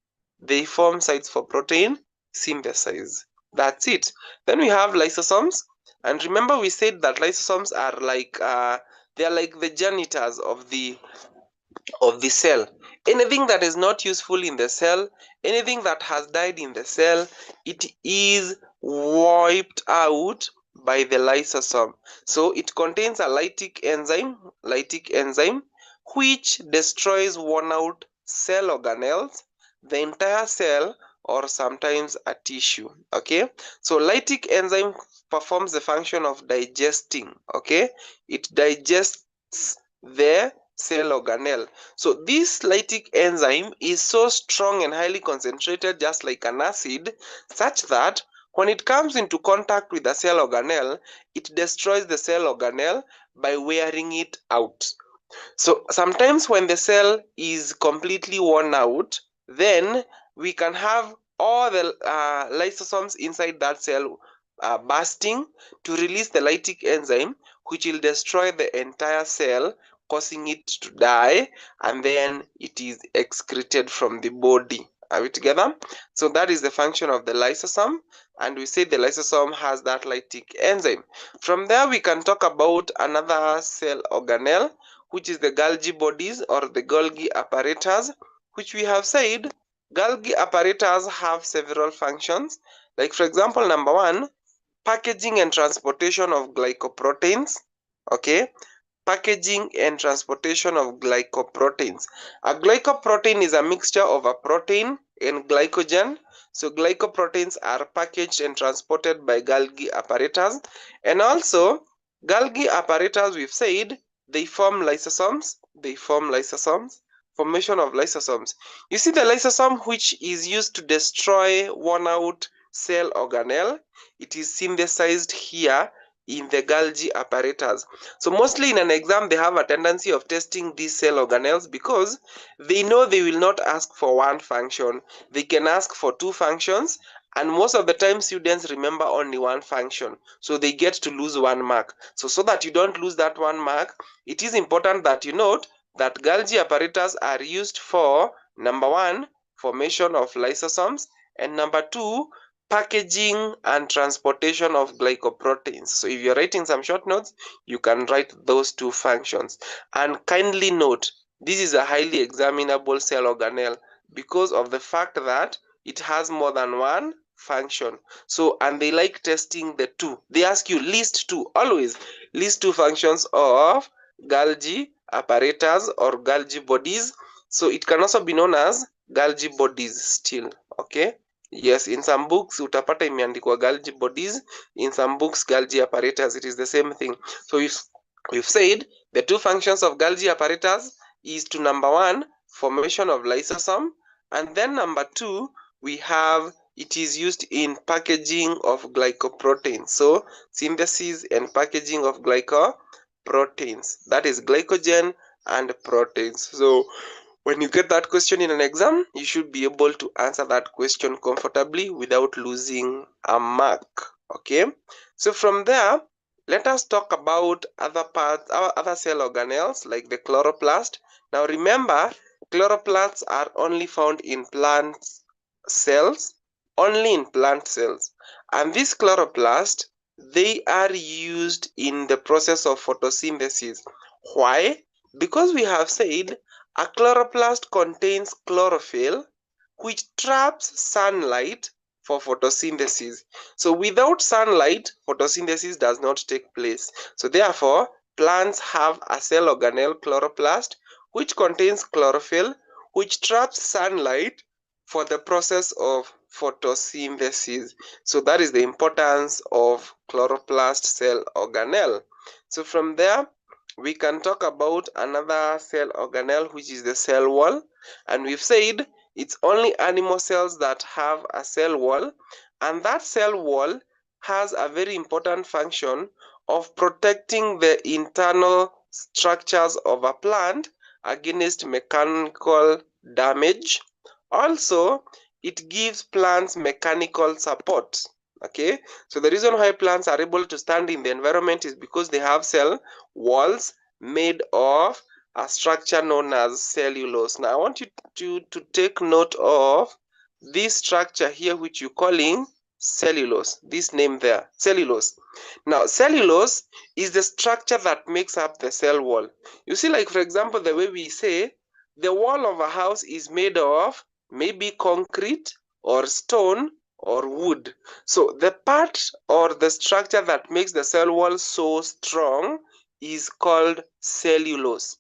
They form sites for protein synthesis. That's it. Then we have lysosomes, and remember we said that lysosomes are like they are like the janitors of the cell. anything that is not useful in the cell, anything that has died in the cell, it is wiped out by the lysosome. So it contains a lytic enzyme which destroys worn out cell organelles, the entire cell, or sometimes a tissue. Okay, so lytic enzyme performs the function of digesting. Okay, it digests the cell organelle. So this lytic enzyme is so strong and highly concentrated, just like an acid, such that when it comes into contact with the cell organelle, it destroys the cell organelle by wearing it out. So sometimes when the cell is completely worn out, then we can have all the lysosomes inside that cell bursting to release the lytic enzyme, which will destroy the entire cell, causing it to die, and then it is excreted from the body. Are we together? So that is the function of the lysosome, and we say the lysosome has that lytic enzyme. From there, we can talk about another cell organelle, which is the Golgi bodies or the Golgi apparatus, which we have said Golgi apparatus have several functions. Like, for example, number one, packaging and transportation of glycoproteins. Okay, packaging and transportation of glycoproteins. A glycoprotein is a mixture of a protein and glycogen. So glycoproteins are packaged and transported by Golgi apparatus. And also, Golgi apparatus, we've said, they form lysosomes. Formation of lysosomes. You see the lysosome, which is used to destroy worn out cell organelle. It is synthesized here in the Golgi apparatus. So mostly in an exam, they have a tendency of testing these cell organelles because they know they will not ask for one function. They can ask for two functions, and most of the time students remember only one function. So they get to lose 1 mark. So that you don't lose that 1 mark, it is important that you note that Golgi apparatus are used for, number one, formation of lysosomes, and number two, packaging and transportation of glycoproteins. So if you're writing some short notes, you can write those two functions. And kindly note, this is a highly examinable cell organelle because of the fact that it has more than one function. So, and they like testing the two. They ask you list two, always list two functions of Golgi apparatus or Golgi bodies. So it can also be known as Golgi bodies still. Okay. Yes, in some books utapata imeandikwa Golgi bodies, in some books Golgi apparatus, it is the same thing. So we've said the two functions of Golgi apparatus is to, number one, formation of lysosome, and then number two, we have it is used in packaging of glycoproteins. So synthesis and packaging of glycoproteins, that is glycogen and proteins. So when you get that question in an exam, you should be able to answer that question comfortably without losing a mark. Okay, so from there, let us talk about other parts, other cell organelles like the chloroplast. Now remember, chloroplasts are only found in plant cells, and these chloroplasts, they are used in the process of photosynthesis. Why? Because we have said a chloroplast contains chlorophyll, which traps sunlight for photosynthesis. So without sunlight, photosynthesis does not take place. So therefore, plants have a cell organelle, chloroplast, which contains chlorophyll, which traps sunlight for the process of photosynthesis. So that is the importance of chloroplast cell organelle. So from there, we can talk about another cell organelle, which is the cell wall. And we've said it's only animal cells that have a cell wall, and that cell wall has a very important function of protecting the internal structures of a plant against mechanical damage. Also, it gives plants mechanical support. Okay, so the reason why plants are able to stand in the environment is because they have cell walls made of a structure known as cellulose. Now I want you to take note of this structure here, which you're calling cellulose. This name there, cellulose. Now cellulose is the structure that makes up the cell wall. You see, like for example, the way we say The wall of a house is made of maybe concrete or stone or wood. So the part or the structure that makes the cell wall so strong is called cellulose.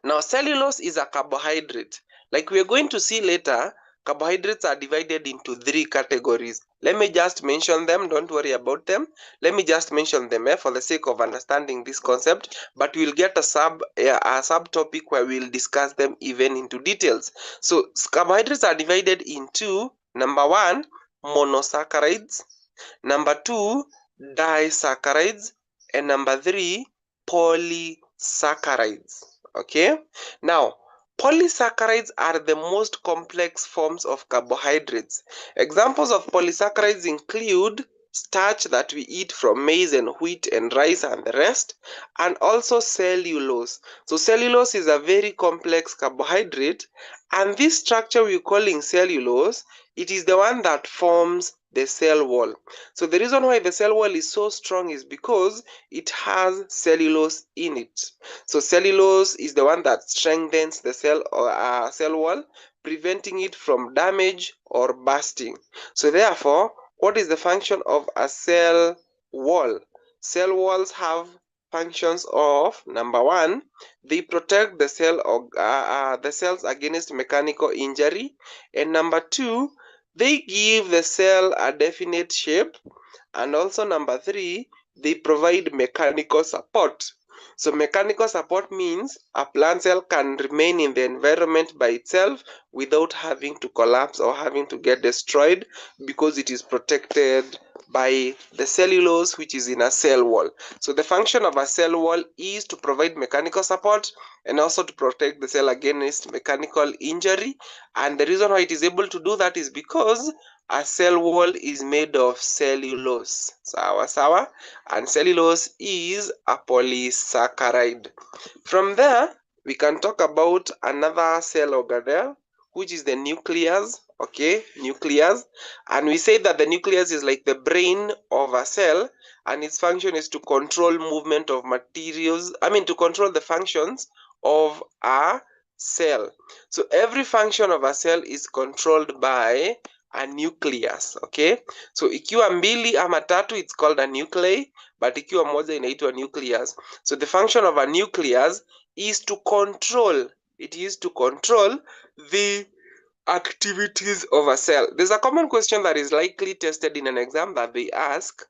Now, cellulose is a carbohydrate. Like we are going to see later, carbohydrates are divided into 3 categories. Let me just mention them. Don't worry about them. Let me just mention them for the sake of understanding this concept. But we'll get a subtopic where we'll discuss them even into details. So carbohydrates are divided into number 1, monosaccharides, number 2, disaccharides, and number 3, polysaccharides. Okay, now polysaccharides are the most complex forms of carbohydrates. Examples of polysaccharides include starch that we eat from maize and wheat and rice and the rest, and also cellulose. So cellulose is a very complex carbohydrate, and this structure we're calling cellulose, it is the one that forms the cell wall. So the reason why the cell wall is so strong is because it has cellulose in it. So cellulose is the one that strengthens the cell or cell wall, preventing it from damage or bursting. So therefore, what is the function of a cell wall? Cell walls have functions of number 1, they protect the cell or the cells against mechanical injury, and number 2, they give the cell a definite shape, and also number 3, they provide mechanical support. So mechanical support means a plant cell can remain in the environment by itself without having to collapse or having to get destroyed because it is protected by the cellulose which is in a cell wall. So the function of a cell wall is to provide mechanical support and also to protect the cell against mechanical injury. And the reason why it is able to do that is because a cell wall is made of cellulose. Sawa. And cellulose is a polysaccharide. From there, we can talk about another cell organelle, which is the nucleus. Okay, nucleus. And we say that the nucleus is like the brain of a cell, and its function is to control movement of materials. To control the functions of a cell. So every function of a cell is controlled by a nucleus. Okay, so ikiwa mbili ama tatu, it's called a nuclei, but ikiwa moja inaitwa nucleus. So the function of a nucleus is to control, the activities of a cell. There's a common question that is likely tested in an exam that they ask,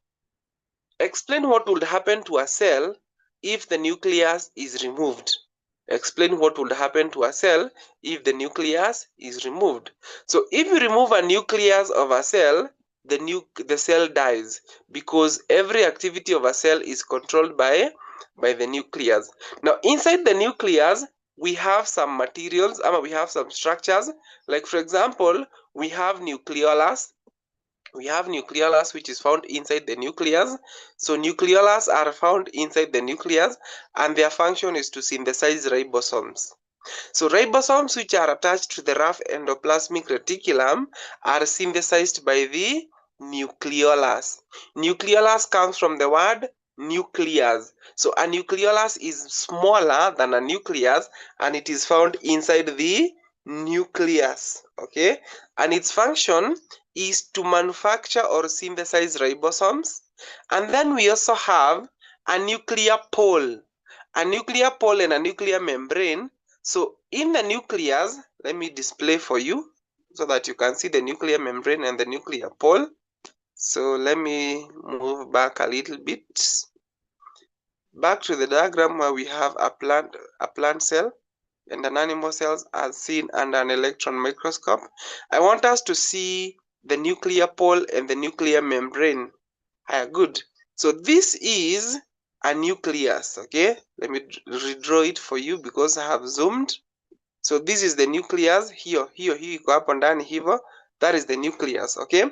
explain what would happen to a cell if the nucleus is removed. Explain what would happen to a cell if the nucleus is removed. So if you remove a nucleus of a cell, the cell dies because every activity of a cell is controlled by the nucleus. Now inside the nucleus, we have some materials, we have some structures. Like for example, we have nucleolus. We have nucleolus which is found inside the nucleus. So nucleolus are found inside the nucleus and their function is to synthesize ribosomes. So ribosomes which are attached to the rough endoplasmic reticulum are synthesized by the nucleolus. Nucleolus comes from the word nucleus. So a nucleolus is smaller than a nucleus and it is found inside the nucleus. Okay, and its function is to manufacture or synthesize ribosomes. And then we also have a nuclear pole. A nuclear pole and a nuclear membrane. So in the nucleus, let me display for you so that you can see the nuclear membrane and the nuclear pole. So let me move back a little bit. Back to the diagram where we have a plant cell and an animal cells as seen under an electron microscope. I want us to see the nuclear pole and the nuclear membrane. Good. So this is a nucleus. Okay, let me redraw it for you because I have zoomed. So this is the nucleus. Hiyo iko hapo ndani hivyo. That is the nucleus. Okay,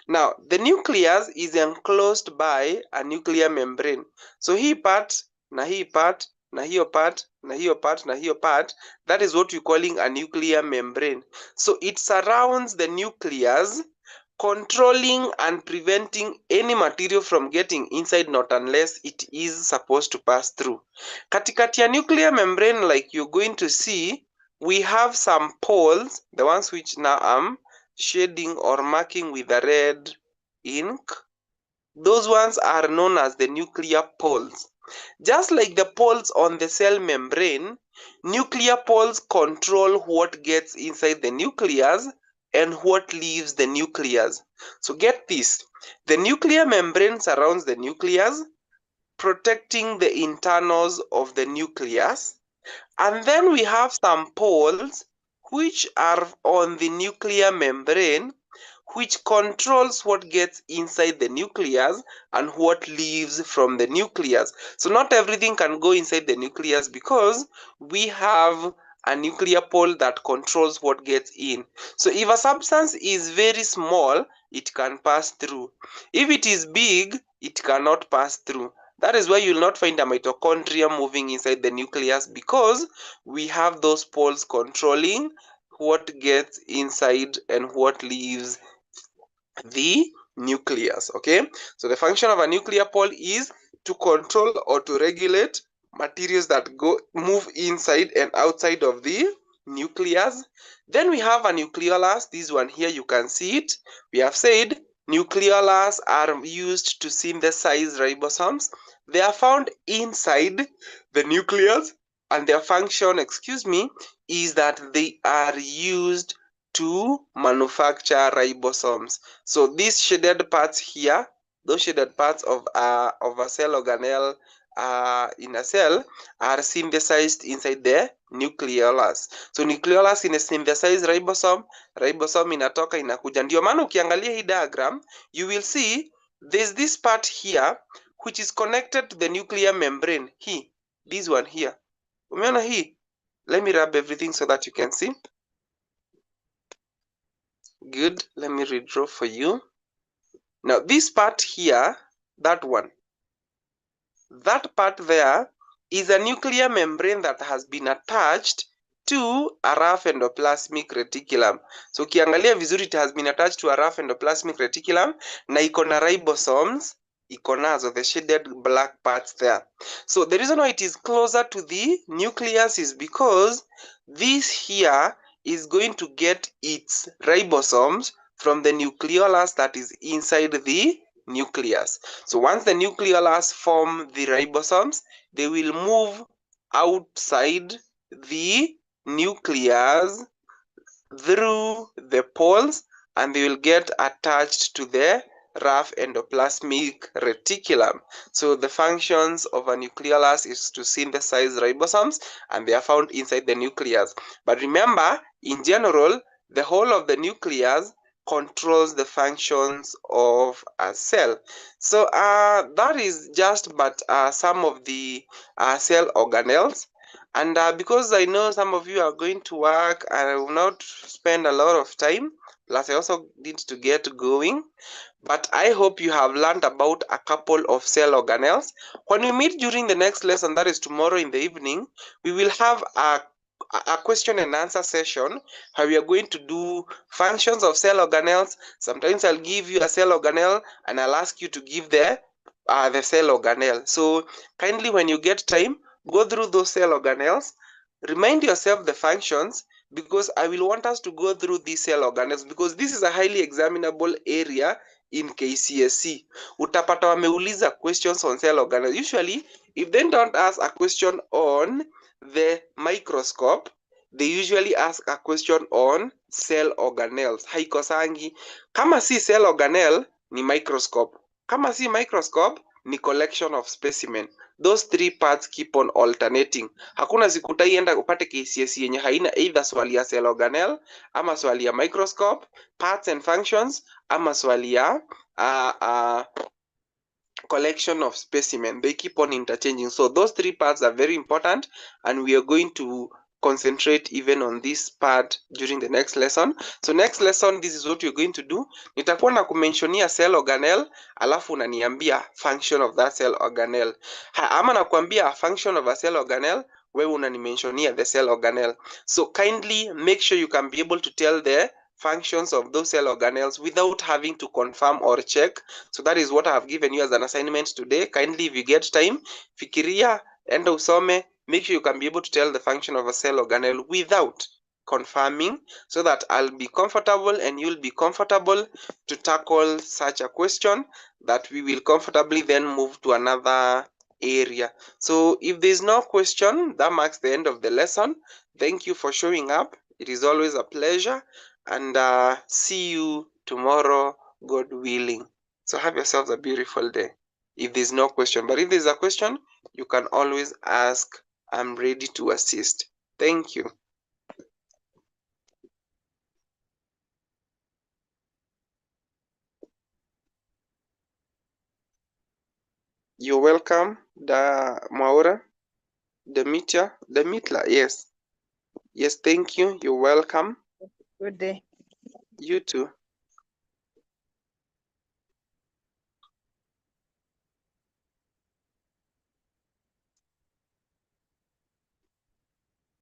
now the nucleus is enclosed by a nuclear membrane. So hii part na hii part na hiyo part na hiyo part na hiyo part, that is what we're calling a nuclear membrane. So it surrounds the nucleus, controlling and preventing any material from getting inside, not unless it is supposed to pass through. Katikati ya nuclear membrane, like you're going to see, we have some poles, the ones which now I'm shading or marking with the red ink. Those ones are known as the nuclear poles. Just like the poles on the cell membrane, nuclear poles control what gets inside the nucleus and what leaves the nucleus. So get this, the nuclear membrane surrounds the nucleus, protecting the internals of the nucleus. And then we have some poles which are on the nuclear membrane, which controls what gets inside the nucleus and what leaves from the nucleus. So not everything can go inside the nucleus because we have a nuclear pole that controls what gets in. So if a substance is very small, it can pass through. If it is big, it cannot pass through. That is why you'll not find a mitochondria moving inside the nucleus, because we have those poles controlling what gets inside and what leaves the nucleus. Okay, so the function of a nuclear pole is to control or to regulate materials that move inside and outside of the nucleus. Then we have a nucleolus. This one here, you can see it. We have said nucleolus are used to synthesize ribosomes. They are found inside the nucleus, and their function, is that they are used to manufacture ribosomes. So these shaded parts here, those shaded parts of a cell organelle in a cell, are synthesized inside the nucleolus. So nucleolus ina synthesize ribosome, ribosome inatoka inakuja. Ndio maana ukiangalia hii diagram, you will see there's this part here which is connected to the nuclear membrane. This one here. Umeona hii? Let me rub everything so that you can see. Good. Let me redraw for you. Now this part here, that one, that part there is a nuclear membrane that has been attached to a rough endoplasmic reticulum. So ukiangalia vizuri, it has been attached to a rough endoplasmic reticulum na iko na ribosomes, iko nazo, the shaded black parts there. So the reason why it is closer to the nucleus is because this here is going to get its ribosomes from the nucleolus that is inside the nucleus. So once the nucleolus form the ribosomes, they will move outside the nucleus through the poles, and they will get attached to the rough endoplasmic reticulum. So the functions of a nucleolus is to synthesize ribosomes, and they are found inside the nucleus. But remember, in general, the whole of the nucleus controls the functions of a cell. So that is just but some of the cell organelles. And because I know some of you are going to work, I will not spend a lot of time. Plus, I also need to get going. But I hope you have learned about a couple of cell organelles. When we meet during the next lesson, that is tomorrow in the evening, we will have a question and answer session how we are going to do functions of cell organelles. Sometimes I'll give you a cell organelle and I'll ask you to give the cell organelle. So kindly, when you get time, go through those cell organelles, remind yourself the functions, because I will want us to go through these cell organelles because this is a highly examinable area in KCSE. Utapata wameuliza questions on cell organelles. Usually, if they don't ask a question on the microscope, they usually ask a question on cell organelles. Haikosangi. Kama si cell organelle, ni microscope. Kama si microscope, ni collection of specimen. Those three parts keep on alternating. Hakuna siku utaienda upate KCSE yenye haina either swali ya cell organelle ama swali ya microscope, parts and functions, ama swali ya collection of specimen. They keep on interchanging. So those three parts are very important, and we are going to concentrate even on this part during the next lesson. So next lesson, this is what you're going to do. Nitakuwa na kumentionia cell organelle, alafu unaniambia function of that cell organelle. Ama nakuambia function of a cell organelle, wewe unanimentionia the cell organelle. So kindly make sure you can be able to tell the functions of those cell organelles without having to confirm or check. So that is what I have given you as an assignment today. Kindly, if you get time, fikiria, enda usome, make sure you can be able to tell the function of a cell organelle without confirming, so that I'll be comfortable and you'll be comfortable to tackle such a question, that we will comfortably then move to another area. So if there's no question, that marks the end of the lesson. Thank you for showing up. It is always a pleasure, and see you tomorrow, God willing. So have yourselves a beautiful day. If there's no question, but if there's a question, you can always ask. I'm ready to assist. Thank you. You're welcome, Maura, Demitla. Yes. Yes, thank you. You're welcome. Good day. You too.